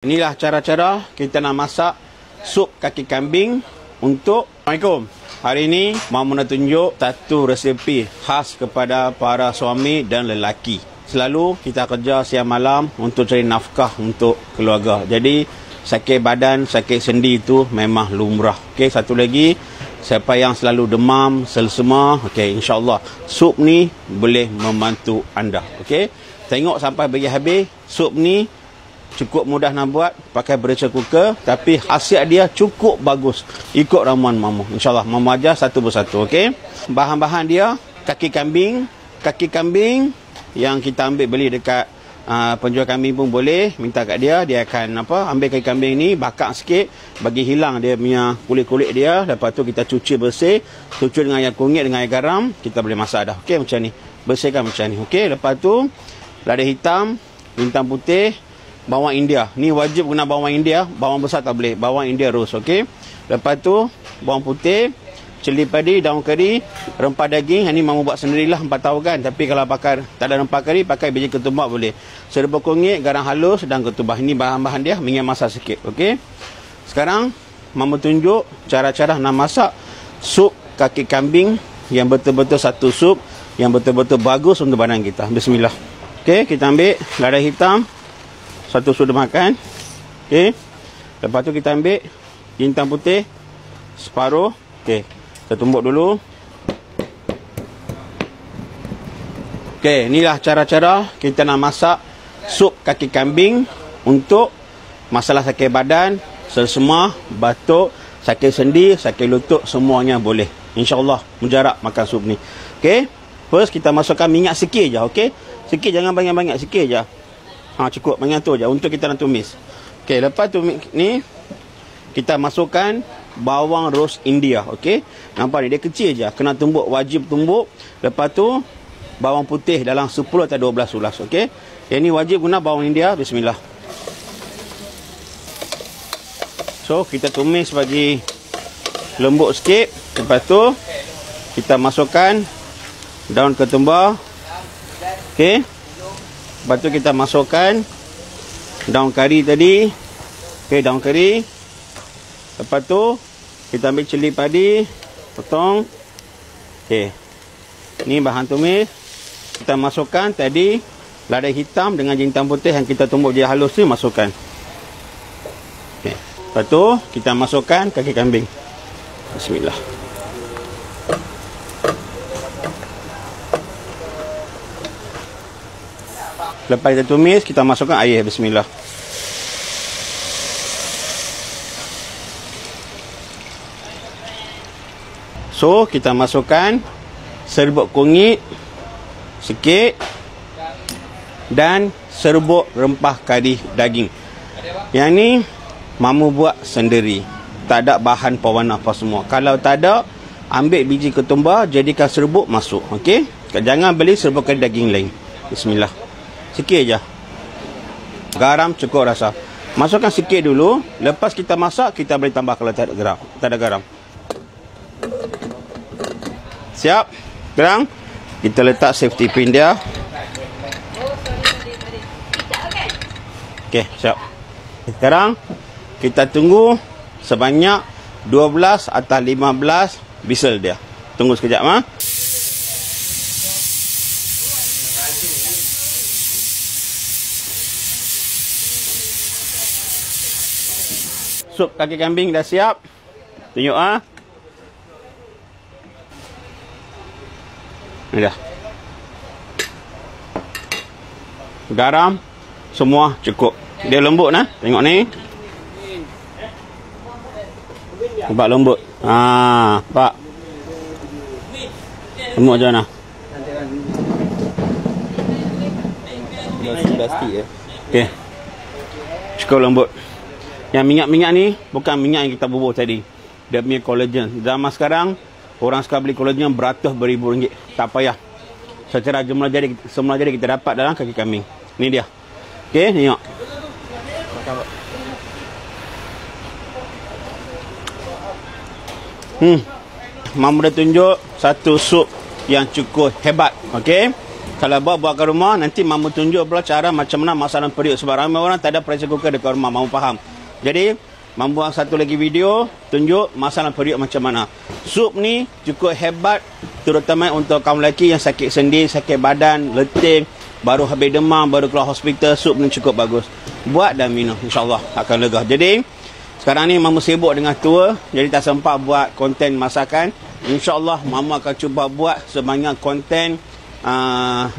Inilah cara-cara kita nak masak sup kaki kambing untuk Assalamualaikum. Hari ini mahu nak tunjuk satu resepi khas kepada para suami dan lelaki. Selalu kita kerja siang malam untuk cari nafkah untuk keluarga. Jadi sakit badan, sakit sendi itu memang lumrah. Okey, satu lagi, siapa yang selalu demam, selsema, okey, insya-Allah sup ni boleh membantu anda. Okey. Tengok sampai bagi habis. Sup ni cukup mudah nak buat, pakai pressure cooker, tapi khasiat dia cukup bagus. Ikut ramuan Mamu. InsyaAllah Mamu ajar satu persatu. Okey. Bahan-bahan dia kaki kambing. Kaki kambing yang kita ambil beli dekat penjual kambing pun boleh. Minta kat dia, dia akan ambil kaki kambing ni, bakar sikit, bagi hilang dia punya kulit-kulit dia. Lepas tu kita cuci bersih, cuci dengan air kunyit, dengan air garam, kita boleh masak dah. Okey, macam ni. Bersihkan macam ni. Okey, lepas tu lada hitam, bintang putih, bawang India. Ni wajib guna bawang India. Bawang besar tak boleh. Bawang India roast. Okey. Lepas tu bawang putih, cili padi, daun kari, rempah daging. Ini Mamu buat sendirilah, 4 tahu kan. Tapi kalau pakai tak ada rempah kari, pakai biji ketumbak boleh. Serbuk kunyit, garam halus dan ketumbak. Ini bahan-bahan dia. Minyak masak sikit. Okey. Sekarang Mamu tunjuk cara-cara nak masak sup kaki kambing yang betul-betul satu sup yang betul-betul bagus untuk badan kita. Bismillah. Okey, kita ambil lada hitam satu sudu makan. Okey. Lepas tu kita ambil bintang putih separuh. Okey. Kita tumbuk dulu. Okey, inilah cara-cara kita nak masak sup kaki kambing untuk masalah sakit badan, selsema, batuk, sakit sendi, sakit lutut, semuanya boleh. InsyaAllah mujarab makan sup ni. Okey. First kita masukkan minyak sikit je. Okey. Sikit, jangan banyak-banyak, sikit je. Cukup, banyak tu je untuk kita nak tumis. Okey, lepas tu ni kita masukkan bawang roast India. Okey. Nampak ni dia kecil je, kena tumbuk, wajib tumbuk. Lepas tu bawang putih dalam 10 atau 12 ulas. Okey. Yang ni wajib guna bawang India. Bismillah. So, kita tumis bagi lembut sikit. Lepas tu kita masukkan daun ketumbar. Okey. Lepas tu kita masukkan daun kari tadi. Okey, daun kari. Lepas tu kita ambil cili padi, potong. Okey. Ni bahan tumis. Kita masukkan tadi lada hitam dengan jintan putih yang kita tumbuk dia halus ni, masukkan. Okey. Lepas tu kita masukkan kaki kambing. Bismillah. Lepas kita tumis, kita masukkan air. Bismillah. So, kita masukkan serbuk kunyit sikit dan serbuk rempah kari daging. Yang ni Mamu buat sendiri. Tak ada bahan pewarna apa semua. Kalau tak ada, ambil biji ketumbar, jadikan serbuk, masuk. Okey? Jangan beli serbuk kari daging lain. Bismillah. Sikit je. Garam cukup rasa. Masukkan sikit dulu. Lepas kita masak, kita boleh tambah kalau tak ada garam. Tak ada garam. Siap? Sekarang kita letak safety pin dia. Okey, siap. Sekarang kita tunggu sebanyak 12 atau 15 whistle dia. Tunggu sekejap. Sup kaki kambing dah siap. Tunjuk Ni dah. Garam semua cukup. Dia lembut Tengok ni. Nampak lembut. Nampak. Lembut macam mana? Plastik ya. Okey. Cukup lembut. Yang minyak-minyak ni bukan minyak yang kita bubuh tadi. Dia punya collagen. Zaman sekarang orang suka beli collagen beratus beribu ringgit. Tak payah. Secara jumlah jadi, semua jadi kita dapat dalam kaki kambing. Ni dia. Okey, tengok. Mamu dah tunjuk satu sup yang cukup hebat. Okey. Kalau buat kat rumah, nanti Mama tunjuk pula cara macam mana masak dalam periuk. Sebab ramai orang tak ada pressure cooker dekat rumah. Mama faham. Jadi, Mama buat satu lagi video, tunjuk masak dalam periuk macam mana. Sup ni cukup hebat, terutama untuk kaum lelaki yang sakit sendi, sakit badan, letih, baru habis demam, baru keluar hospital. Sup ni cukup bagus. Buat dan minum, insyaAllah akan lega. Jadi, sekarang ni Mama sibuk dengan tour, jadi tak sempat buat konten masakan. InsyaAllah Mama akan cuba buat sebanyak konten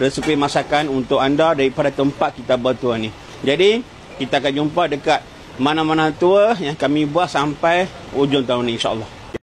resepi masakan untuk anda daripada tempat kita bertuah ni. Jadi kita akan jumpa dekat mana-mana tour yang kami buat sampai ujung tahun ni, insyaAllah.